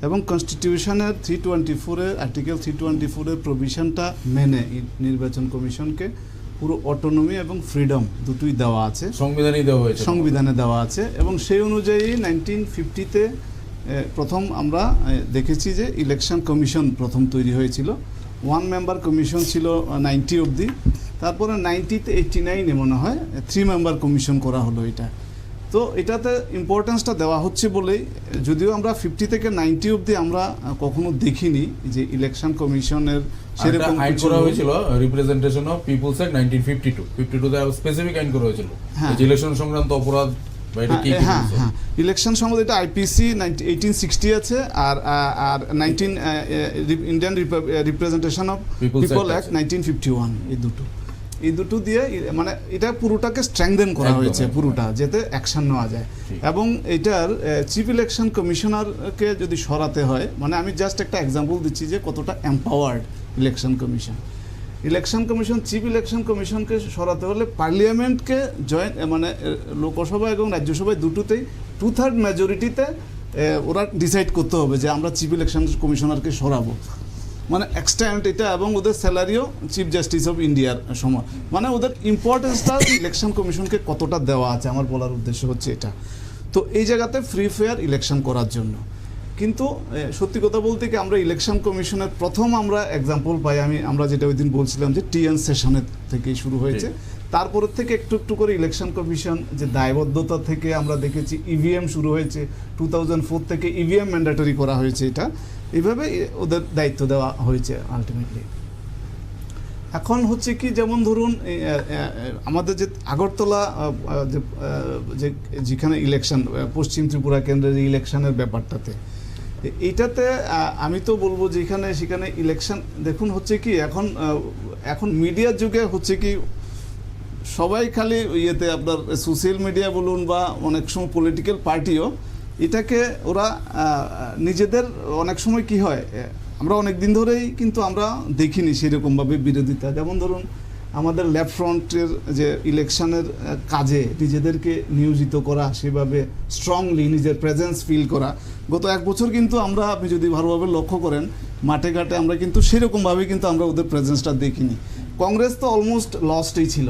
এবং কনস্টিটিউশনের 324-এর আর্টিকেল 324-এর প্রভিশনটা মেনে নির্বাচন কমিশনকে পুরো অটোনমি এবং ফ্রিডম দুটোই দেওয়া আছে, সংবিধানে দেওয়া আছে। এবং সেই অনুযায়ী 1950-তে প্রথম আমরা দেখেছি যে ইলেকশন কমিশন প্রথম তৈরি হয়েছিল। 1 মেম্বার কমিশন ছিল 90 অবধি, তারপরে 90-তে 89-এ মনে হয় 3 মেম্বার কমিশন করা হলো এটা। তো এটাতে ইম্পর্টেন্সটা দেওয়া হচ্ছে বলেই, যদিও আমরা 50 থেকে 90 অবধি আমরা কখনো দেখিনি যে ইলেকশন কমিশনের সেরকম আইন করা হয়েছিল, রিপ্রেজেন্টেশন অফ পিপলস অ্যাক্ট 1952 তে স্পেসিফিক আইন করা হয়েছিল ইলেকশন সংক্রান্ত অপরাধ। হ্যাঁ, ইলেকশন সম্বন্ধে এটা আইপিসি 1860 আছে, আর 19 Indian representation of people act 1951, এই দুটো দিয়ে মানে এটা পুরোটাকে স্ট্রেংথেন করা হয়েছে, পুরোটা যাতে অ্যাকশন নেওয়া যায়। এবং এটার চিফ ইলেকশন কমিশনারকে যদি সরাতে হয়, মানে আমি জাস্ট একটা এক্সাম্পল দিচ্ছি যে কতটা empowered election commission. Chief election কমিশনকে সরাতে হলে পার্লিয়ামেন্টকে মানে লোকসভা এবং রাজ্যসভায় দুটোতেই 2/3 মেজরিটিতে ওরা ডিসাইড করতে হবে যে আমরা চিফ ইলেকশন কমিশনারকে সরাবো, মানে এক্সটেন্ট এটা। এবং ওদের স্যালারিও চিফ জাস্টিস অফ ইন্ডিয়ার সমান, মানে ওদের ইম্পর্টেন্সটা ইলেকশন কমিশনকে কতটা দেওয়া আছে আমার বলার উদ্দেশ্য হচ্ছে এটা। তো এই জায়গাতে ফ্রি ফেয়ার ইলেকশন করার জন্য, কিন্তু সত্যি কথা বলতে কি আমরা ইলেকশন কমিশনের প্রথম আমরা এক্সাম্পল পাই, আমরা যেটা ওই দিন বলছিলাম যে টিএন সেশনের থেকেই শুরু হয়েছে, তারপরের থেকে একটু একটু করে ইলেকশন কমিশন যে দায়বদ্ধতা থেকে আমরা দেখেছি ইভিএম শুরু হয়েছে, 2004 থেকে ইভিএম ম্যান্ডেটরি করা হয়েছে, এটা এইভাবে ওদের দায়িত্ব দেওয়া হয়েছে আলটিমেটলি। এখন হচ্ছে কি, যেমন ধরুন আমাদের যে আগরতলা যেখানে ইলেকশন, পশ্চিম ত্রিপুরা কেন্দ্রের ইলেকশনের ব্যাপারটাতে, এইটাতে আমি তো বলবো যে সেখানে ইলেকশন দেখুন হচ্ছে কি, এখন মিডিয়ার যুগে হচ্ছে কি সবাই খালি ইয়েতে আপনার সোশ্যাল মিডিয়া বলুন বা অনেক সময় পলিটিক্যাল পার্টিও এটাকে ওরা নিজেদের অনেক সময় কি হয়, আমরা অনেক দিন ধরেই কিন্তু আমরা দেখিনি সেরকমভাবে বিরোধিতা। যেমন ধরুন আমাদের লেফট ফ্রন্টের যে ইলেকশনের কাজে নিজেদেরকে নিয়োজিত করা, সেভাবে স্ট্রংলি নিজের প্রেজেন্স ফিল করা, গত 1 বছর কিন্তু আমরা, আপনি যদি ভালোভাবে লক্ষ্য করেন, মাঠে ঘাটে আমরা কিন্তু সেরকমভাবে কিন্তু আমরা ওদের প্রেজেন্সটা দেখিনি। কংগ্রেস তো অলমোস্ট লস্টই ছিল।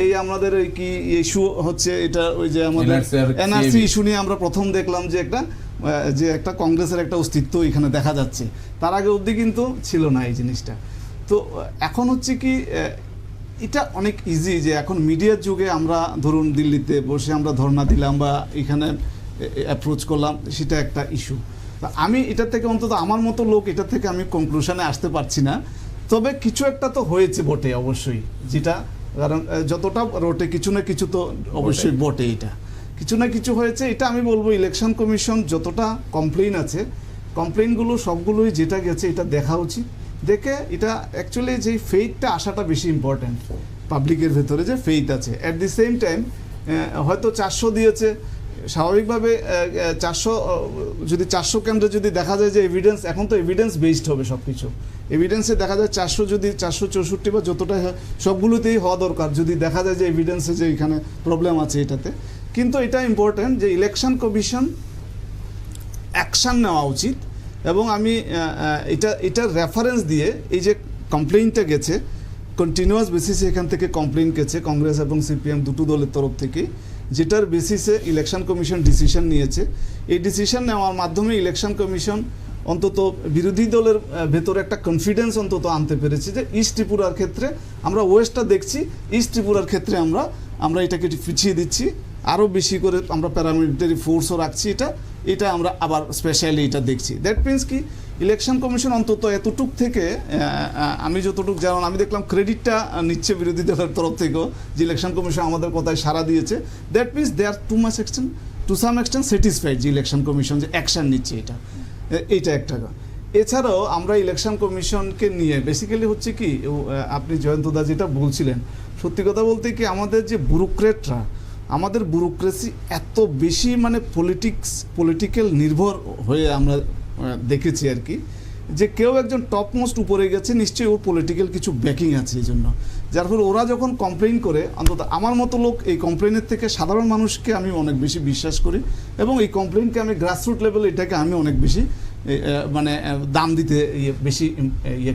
এই আমাদের কি ইস্যু হচ্ছে এটা, ওই যে আমাদের এনআরসি ইস্যু নিয়ে আমরা প্রথম দেখলাম যে একটা কংগ্রেসের একটা অস্তিত্ব এখানে দেখা যাচ্ছে, তার আগে অবধি কিন্তু ছিল না এই জিনিসটা। তো এখন হচ্ছে কি, এটা অনেক ইজি যে এখন মিডিয়ার যুগে আমরা ধরুন দিল্লিতে বসে আমরা ধর্ণা দিলাম বা এখানে অ্যাপ্রোচ করলাম, সেটা একটা ইস্যু। আমি এটা থেকে অন্তত আমার মতো লোক এটা থেকে আমি কনক্লুশনে আসতে পারছি না, তবে কিছু একটা তো হয়েছে বটে অবশ্যই, যেটা কারণ যতটা রটে কিছু না কিছু তো অবশ্যই বটে, এটা কিছু না কিছু হয়েছে। এটা আমি বলবো ইলেকশন কমিশন যতটা কমপ্লেইন আছে, কমপ্লেইনগুলো সবগুলোই যেটা গেছে এটা দেখা উচিত, দেখে এটা অ্যাকচুয়ালি যে ফেইথটা আসাটা বেশি ইম্পর্ট্যান্ট, পাবলিকের ভেতরে যে ফেইথ আছে। অ্যাট দি সেম টাইম হয়তো 400 দিয়েছে, স্বাভাবিকভাবে 400 যদি 400 কেন্দ্রে যদি দেখা যায় যে এভিডেন্স, এখন তো এভিডেন্স বেসড হবে সব কিছু, এভিডেন্সে দেখা যায় 400 যদি 464 বা যতটাই হয় সবগুলোতেই হওয়া দরকার, যদি দেখা যায় যে এভিডেন্সে যে এখানে প্রবলেম আছে এটাতে। কিন্তু এটা ইম্পর্ট্যান্ট যে ইলেকশন কমিশন অ্যাকশান নেওয়া উচিত, এবং আমি এটা রেফারেন্স দিয়ে এই যে কমপ্লেইনটা গেছে কন্টিনিউয়াস বেসিসে এখান থেকে কমপ্লেইন গেছে কংগ্রেস এবং সিপিএম দুটো দলের তরফ থেকে, যেটার বেসিসে ইলেকশন কমিশন ডিসিশন নিয়েছে। এই ডিসিশন নেওয়ার মাধ্যমে ইলেকশন কমিশন অন্তত বিরোধী দলের ভেতরে একটা কনফিডেন্স অন্তত আনতে পেরেছে যে ইস্ট ত্রিপুরার ক্ষেত্রে আমরা ওয়েস্টটা দেখছি, ইস্ট ত্রিপুরার ক্ষেত্রে আমরা এটাকে পিছিয়ে দিচ্ছি, আরও বেশি করে আমরা প্যারামিলিটারি ফোর্সও রাখছি, এটা আমরা আবার স্পেশালি এটা দেখছি। দ্যাট মিনস কি ইলেকশন কমিশন অন্তত এতটুক থেকে আমি যতটুকু জানান আমি দেখলাম ক্রেডিটটা নিচ্ছে বিরোধী দলের তরফ থেকেও যে ইলেকশন কমিশন আমাদের কথায় সাড়া দিয়েছে। That means they are to some extent satisfied যে ইলেকশন কমিশন যে অ্যাকশন নিচ্ছে এইটা একটা। এছাড়াও আমরা ইলেকশন কমিশনকে নিয়ে বেসিক্যালি হচ্ছে কি আপনি জয়ন্তদা যেটা বলছিলেন, সত্যি কথা বলতে কি আমাদের যে ব্যুরোক্রেটরা, আমাদের ব্যুরোক্রেসি এত বেশি মানে পলিটিক্যাল নির্ভর হয়ে আমরা দেখেছি আর কি, যে কেউ একজন টপ মোস্ট উপরে গেছে নিশ্চয়ই ওর পলিটিক্যাল কিছু ব্যাকিং আছে এই জন্য, যার ফলে ওরা যখন কমপ্লেইন করে অন্তত আমার মতো লোক এই কমপ্লেইনের থেকে সাধারণ মানুষকে আমি অনেক বেশি বিশ্বাস করি এবং এই কমপ্লেইনকে আমি গ্রাসরুট লেভেলে এটাকে আমি অনেক বেশি মানে দাম দিতে বেশি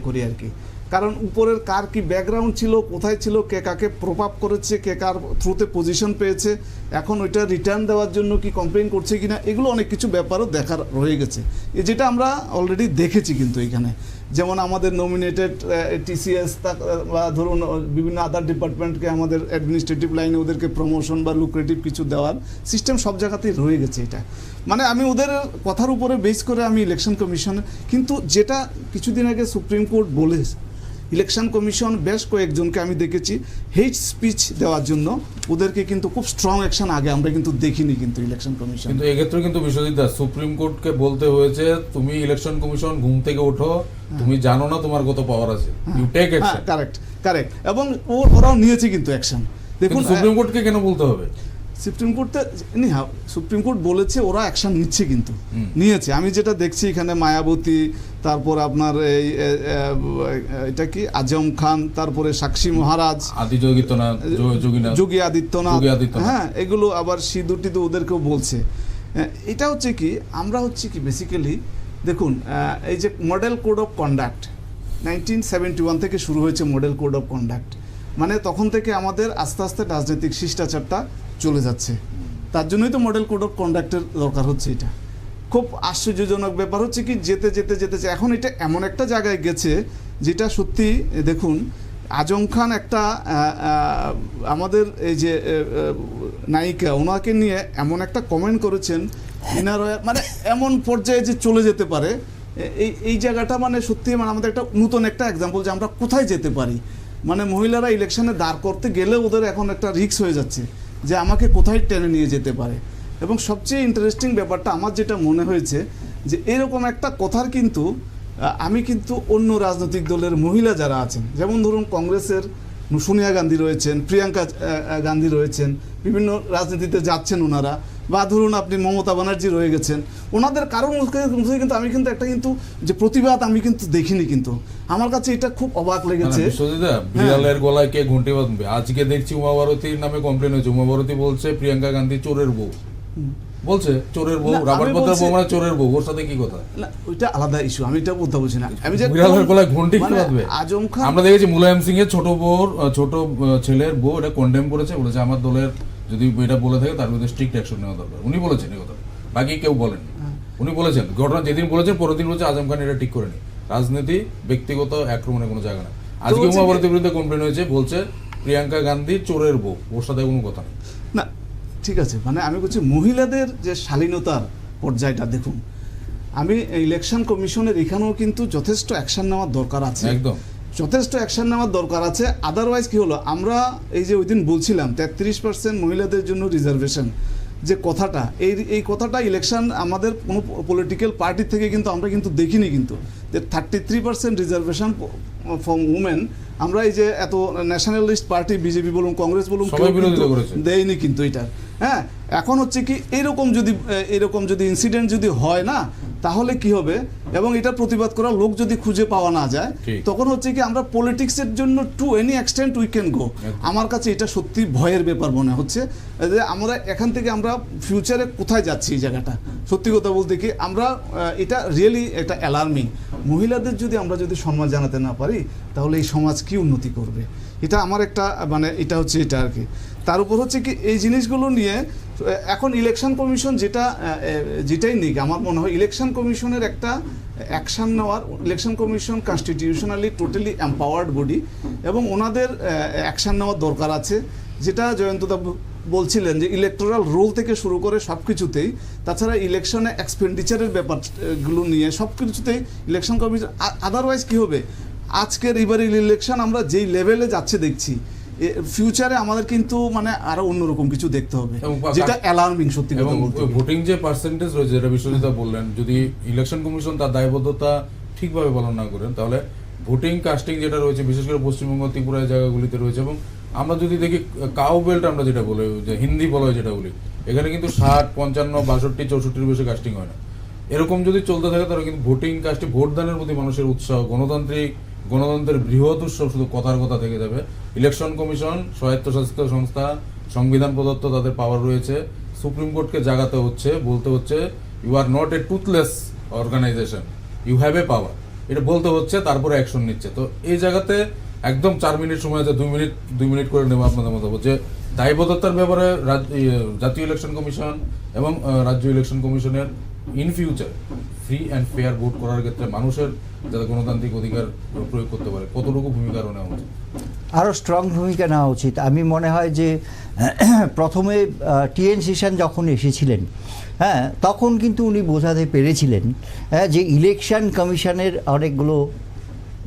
করি আর কি। কারণ উপরের কার কি ব্যাকগ্রাউন্ড ছিল, কোথায় ছিল, কে কাকে প্রভাব করেছে, কে কার থ্রুতে পজিশন পেয়েছে, এখন ওইটা রিটার্ন দেওয়ার জন্য কি কমপ্লেইন করছে কিনা, এগুলো অনেক কিছু ব্যাপারও দেখার রয়ে গেছে, যেটা আমরা অলরেডি দেখেছি। কিন্তু এখানে যেমন আমাদের নমিনেটেড টিসিএস বা ধরুন বিভিন্ন আদার ডিপার্টমেন্টকে আমাদের অ্যাডমিনিস্ট্রেটিভ লাইনে ওদেরকে প্রমোশন বা লুক্রেটিভ কিছু দেওয়ার সিস্টেম সব জায়গাতেই রয়ে গেছে। এটা মানে আমি ওদের কথার উপরে বেস করে আমি ইলেকশন কমিশন, কিন্তু যেটা কিছুদিন আগে সুপ্রিম কোর্ট বলেছে ইলেকশন কমিশন বেশ কয়েকজনকে আমি দেখেছি হেট স্পিচ দেওয়ার জন্য ওদেরকে কিন্তু খুব স্ট্রং অ্যাকশন আগে আমরা কিন্তু দেখিনি কিন্তু ইলেকশন কমিশন। কিন্তু এক্ষেত্রে কিন্তু বিশ্বজিৎ দা সুপ্রিম কোর্টকে বলতে হয়েছে তুমি ইলেকশন কমিশন ঘুম থেকে ওঠো, তুমি জানো না তোমার কত পাওয়ার আছে, ইউ টেক অ্যাকশন। কারেক্ট এবং ওরাও নিয়েছে কিন্তু অ্যাকশন। দেখুন সুপ্রিম কোর্টকে কেন বলতে হবে? সুপ্রিম কোর্ট বলেছে ওরা অ্যাকশন নিচ্ছে, কিন্তু নিয়েছে। আমি যেটা দেখছি এখানে মায়াবতী, তারপর আপনার এটা কি আজম খান, তারপরে সাক্ষী মহারাজ, যোগী আদিত্যনাথ, হ্যাঁ এগুলো আবার সিধু টিদু ওদেরকেও বলছে। এটা হচ্ছে কি আমরা হচ্ছে কি বেসিক্যালি দেখুন এই যে মডেল কোড অফ কন্ডাক্ট 1971 থেকে শুরু হয়েছে মডেল কোড অফ কন্ডাক্ট, মানে তখন থেকে আমাদের আস্তে আস্তে রাজনৈতিক শিষ্টাচারটা চলে যাচ্ছে, তার জন্যই তো মডেল কোড অফ কন্ডাক্টের দরকার হচ্ছে। এটা খুব আশ্চর্যজনক ব্যাপার হচ্ছে কি যেতে এখন এটা এমন একটা জায়গায় গেছে যেটা সত্যি দেখুন আজম খান একটা আমাদের এই যে নায়িকা ওনাকে নিয়ে এমন একটা কমেন্ট করেছেন ইনারা মানে এমন পর্যায়ে যে চলে যেতে পারে এই জায়গাটা মানে সত্যি মানে আমাদের একটা নতুন একটা এক্সাম্পল যে আমরা কোথায় যেতে পারি। মানে মহিলারা ইলেকশনে দাঁড় করতে গেলে ওদের এখন একটা রিস্ক হয়ে যাচ্ছে যে আমাকে কোথায় টেনে নিয়ে যেতে পারে। এবং সবচেয়ে ইন্টারেস্টিং ব্যাপারটা আমার যেটা মনে হয়েছে যে এরকম একটা কথার কিন্তু আমি কিন্তু অন্য রাজনৈতিক দলের মহিলা যারা আছেন, যেমন ধরুন কংগ্রেসের সোনিয়া গান্ধী রয়েছেন, প্রিয়াঙ্কা গান্ধী রয়েছেন, বিভিন্ন রাজনীতিতে যাচ্ছেন ওনারা, বা ধরুন আপনি মমতা ব্যানার্জি রয়ে গেছেন, ওনাদের কারণ কিন্তু আমি কিন্তু একটা কিন্তু যে প্রতিবাদ আমি কিন্তু দেখিনি, কিন্তু আমার কাছে এটা খুব অবাক লেগেছে। বিড়ালের গলায় কে ঘন্টি বাঁধবে? আজকে দেখছি উমা ভারতীর নামে কমপ্লেন হয়েছে, উমা ভারতী বলছে প্রিয়াঙ্কা গান্ধী চোরের বউ, বলছে চোরের বউ, রাবার পাতার বউ মানে চোরের বউ, ওর সাথে কি কথা? না ওইটা আলাদা ইস্যু, আমি এটা বলতে বলছি না। আমি যে বিড়ালের গলায় ঘন্টি কি বাঁধবে? আজম খান আমরা দেখেছি মুলায়ম সিং এর ছোট ছেলের বউ এটা কন্ডেম করেছে, বলেছে আমার দলের যদি এটা বলে থাকে তার বিরুদ্ধে স্ট্রিক্ট অ্যাকশন নেওয়া দরকার। উনি বলেছেন এই কথা, বাকি কেউ বলেন। উনি বলেছেন ঘটনা যেদিন বলেছেন পরের দিন বলছে আজম খান এটা ঠিক করেনি, রাজনীতি ব্যক্তিগত আক্রমণের কোনো জায়গা না। আজকে উমা ভারতীর বিরুদ্ধে কমপ্লেন হয়েছে, বলছে প্রিয়াঙ্কা গান্ধী চোরের বউ, ওর সাথে কোনো কথা নেই। না ঠিক আছে, মানে আমি বলছি মহিলাদের যে শালীনতার পর্যায়টা দেখুন, আমি ইলেকশন কমিশনের এখানেও কিন্তু যথেষ্ট অ্যাকশন নেওয়ার দরকার আছে, একদম যথেষ্ট অ্যাকশন নেওয়ার দরকার আছে। আদারওয়াইজ কি হলো, আমরা এই যে ওই দিন বলছিলাম 33% মহিলাদের জন্য রিজার্ভেশন যে কথাটা, এই কথাটা ইলেকশন আমাদের কোনো পলিটিক্যাল পার্টি থেকে কিন্তু আমরা কিন্তু দেখিনি, কিন্তু যে 33% রিজার্ভেশন ফর উমেন আমরা এই যে এত ন্যাশনালিস্ট পার্টি বিজেপি বলুন কংগ্রেস বলুন দেয়নি কিন্তু এটা। হ্যাঁ এখন হচ্ছে কি এরকম যদি ইনসিডেন্ট যদি হয় না, তাহলে কি হবে, এবং এটা প্রতিবাদ করার লোক যদি খুঁজে পাওয়া না যায়, ঠিক। তখন হচ্ছে কি আমরা পলিটিক্সের জন্য to any extent we can go. আমার কাছে এটা সত্যি ভয়ের ব্যাপার মনে হচ্ছে যে আমরা এখান থেকে আমরা ফিউচারে কোথায় যাচ্ছি এই জায়গাটা। সত্যি কথা বলতে কি আমরা এটা রিয়েলি একটা অ্যালার্মিং। মহিলাদের যদি আমরা যদি সম্মান জানাতে না পারি তাহলে এই সমাজ কি উন্নতি করবে, এটা আমার একটা মানে এটা হচ্ছে এটা আর কি। তার উপর হচ্ছে কি এই জিনিসগুলো নিয়ে এখন ইলেকশন কমিশন যেটাই নিক, আমার মনে হয় ইলেকশন কমিশনের একটা অ্যাকশন নেওয়ার, election commission constitutionally totally empowered body এবং ওনাদের অ্যাকশন নেওয়ার দরকার আছে। যেটা জয়ন্তদা বলছিলেন যে ইলেকটোরাল রোল থেকে শুরু করে সব কিছুতেই, তাছাড়া ইলেকশনে এক্সপেন্ডিচারের ব্যাপারগুলো নিয়ে সব কিছুতেই ইলেকশন কমিশন, আদারওয়াইজ কী হবে, আজকের এবারের ইলেকশন আমরা যেই লেভেলে যাচ্ছে দেখছি, ফিউচারে আমাদের কিন্তু মানে আরো অন্যরকম কিছু দেখতে হবে, যেটা অ্যালার্মিং সত্যি কথা এবং বলতে। ভোটিং যে পার্সেন্টেজ রয়েছে, যেটা বিশ্বজিৎ বললেন, যদি ইলেকশন কমিশন তার দায়বদ্ধতা ঠিকভাবে পালন না করেন তাহলে ভোটিং কাস্টিং যেটা রয়েছে বিশেষ করে পশ্চিমবঙ্গ ত্রিপুরার জায়গাগুলিতে রয়েছে, এবং আমরা যদি দেখি কাউ বেল্ট আমরা যেটা বলি, যে হিন্দি বলা হয় যেটা বলি, এখানে কিন্তু 60, 55, 62, 64 বেশি কাস্টিং হয় না। এরকম যদি চলতে থাকে তাহলে কিন্তু ভোটিং কাস্টিং, ভোটদানের প্রতি মানুষের উৎসাহ, গণতন্ত্রের বৃহৎ উৎসব শুধু কথার কথা থেকে যাবে। ইলেকশন কমিশন স্বায়ত্তশাসিত সংস্থা, সংবিধান প্রদত্ত তাদের পাওয়ার রয়েছে, সুপ্রিম কোর্টকে জাগাতে হচ্ছে, বলতে হচ্ছে you are not a toothless organization, you have a power, এটা বলতে হচ্ছে, তারপরে অ্যাকশন নিচ্ছে। তো এই জায়গাতে একদম 4 মিনিট সময় আছে, 2 মিনিট করে নেবো আপনাদের মতো, যে দায়বদ্ধতার ব্যাপারে জাতীয় ইলেকশন কমিশন এবং রাজ্য ইলেকশন কমিশনের in future free and fair vote করার ক্ষেত্রে মানুষের যাতে গণতান্ত্রিক অধিকার প্রয়োগ করতে পারে কতটুকু ভূমিকা নেওয়া উচিত? আরও স্ট্রং ভূমিকা নেওয়া উচিত। আমি মনে হয় যে প্রথমে টিএন সেশন যখন এসেছিলেন, হ্যাঁ, তখন কিন্তু উনি বোঝাতে পেরেছিলেন যে ইলেকশন কমিশনের অনেকগুলো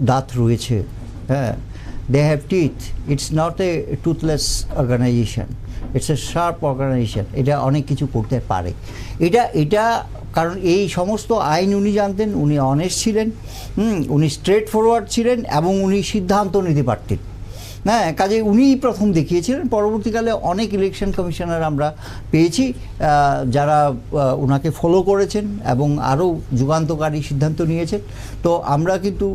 দাঁত রয়েছে, হ্যাঁ, they have teeth, it's not a toothless organization, it's a sharp organization, এটা অনেক কিছু করতে পারে। এটা কারণ এই সমস্ত আইন উনি জানতেন, উনি অনেস্ট ছিলেন, উনি স্ট্রেট ফরওয়ার্ড ছিলেন এবং উনি সিদ্ধান্ত নিতে পারতেন, হ্যাঁ, কাজে উনিই প্রথম দেখিয়েছিলেন। পরবর্তীকালে অনেক ইলেকশন কমিশনার আমরা পেয়েছি যারা ওনাকে ফলো করেছেন এবং আরও যুগান্তকারী সিদ্ধান্ত নিয়েছেন। তো আমরা কিন্তু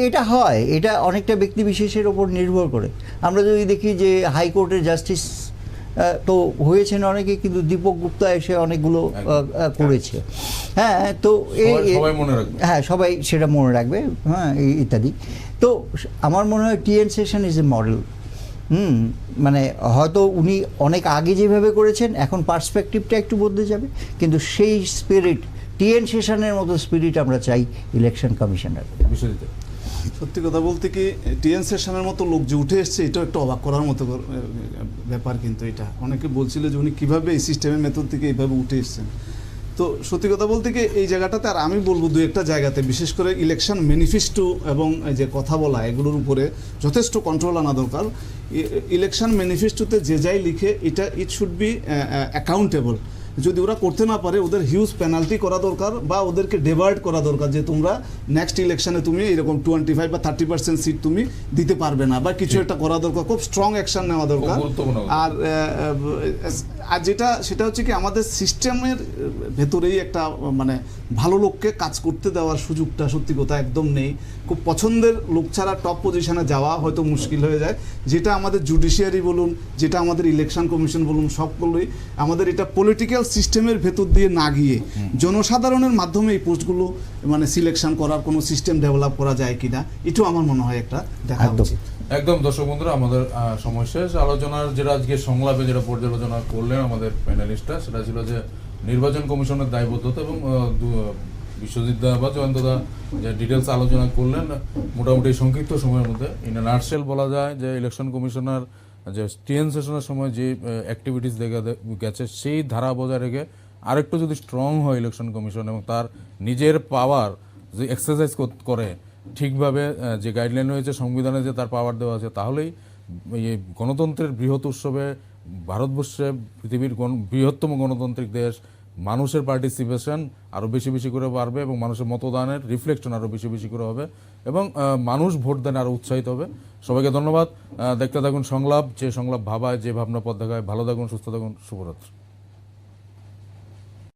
এটা হয়, এটা অনেকটা ব্যক্তিবিশেষের ওপর নির্ভর করে। আমরা যদি দেখি যে হাইকোর্টের জাস্টিস তো হয়েছেন অনেকে, কিন্তু দীপক গুপ্তা এসে অনেকগুলো করেছে, হ্যাঁ, তো হ্যাঁ সবাই সেটা মনে রাখবে, হ্যাঁ, ইত্যাদি। তো আমার মনে হয় T N Seshan is a model. মানে হয়তো উনি অনেক আগে যেভাবে করেছেন, এখন পার্সপেক্টিভটা একটু বদলে যাবে, কিন্তু সেই স্পিরিট, টিএন সেশনের মতো স্পিরিট আমরা চাই ইলেকশন কমিশনের। সত্যি কথা বলতে কি টিএন সেশনের মতো লোক যে উঠে এসছে, এটাও একটা অবাক করার মতো ব্যাপার। কিন্তু এটা অনেকে বলছিল যে উনি কীভাবে এই সিস্টেমের মেথড থেকে এইভাবে উঠে এসছেন। তো সত্যি কথা বলতে কি এই জায়গাটাতে, আর আমি বলবো দু একটা জায়গাতে, বিশেষ করে ইলেকশন ম্যানিফেস্টো এবং যে কথা বলা, এগুলোর উপরে যথেষ্ট কন্ট্রোল আনা দরকার। ইলেকশন ম্যানিফেস্টোতে যে যাই লিখে, এটা ইট শুড বি অ্যাকাউন্টেবল। যদি ওরা করতে না পারে, ওদের হিউজ পেনাল্টি করা দরকার, বা ওদেরকে ডেভার্ট করা দরকার, যে তোমরা নেক্সট ইলেকশনে তুমি এরকম 25 বা 30% সিট তুমি দিতে পারবে না, বা কিছু একটা করা দরকার, খুব স্ট্রং অ্যাকশন নেওয়া দরকার। আর যেটা সেটা হচ্ছে কি আমাদের সিস্টেমের ভেতরেই একটা মানে ভালো লোককে কাজ করতে দেওয়ার সুযোগটা সত্যি কথা একদম নেই। খুব পছন্দের লোক ছাড়া টপ পজিশনে যাওয়া হয়তো মুশকিল হয়ে যায়। যেটা আমাদের জুডিশিয়ারি বলুন, যেটা আমাদের ইলেকশন কমিশন বলুন, সবগুলোই আমাদের এটা পলিটিক্যাল সিস্টেমের ভেতর দিয়ে না গিয়ে জনসাধারণের মাধ্যমে এই পোস্টগুলো মানে সিলেকশন করার কোনো সিস্টেম ডেভেলপ করা যায় কিনা, এটাও আমার মনে হয় একটা দেখা উচিত। একদম। দর্শক বন্ধুরা, আমাদের সময় শেষ। আলোচনার যেটা আজকে সংলাপে যেটা পর্যালোচনা করলেন আমাদের প্যানেলিস্টরা, সেটা ছিল যে নির্বাচন কমিশনের দায়বদ্ধতা, এবং বিশ্বজিৎ দা বা জয়ন্ত দা যে ডিটেলস আলোচনা করলেন মোটামুটি সংক্ষিপ্ত সময়ের মধ্যে। ইন এ নাটশেল বলা যায় যে ইলেকশন কমিশনার যে টিএন সেশনের সময় যে অ্যাক্টিভিটিস দেখা গেছে, সেই ধারা বজায় রেখে আরেকটু যদি স্ট্রং হয় ইলেকশন কমিশন এবং তার নিজের পাওয়ার যে এক্সারসাইজ করে ঠিকভাবে, যে গাইডলাইন রয়েছে সংবিধানে যে তার পাওয়ার দেওয়া আছে, তাহলেই এই গণতন্ত্রের বৃহৎ উৎসবে ভারতবর্ষে পৃথিবীর বৃহত্তম গণতান্ত্রিক দেশ, মানুষের পার্টিসিপেশন আরও বেশি বেশি করে বাড়বে এবং মানুষের মতদানের রিফ্লেকশন আরও বেশি বেশি করে হবে এবং মানুষ ভোট দানে আরও উৎসাহিত হবে। সবাইকে ধন্যবাদ। দেখতে থাকুন সংলাপ, যে সংলাপ ভাবায়, যে ভাবনা পথ দেখায়। ভালো থাকুন, সুস্থ থাকুন, শুভরাত্রি।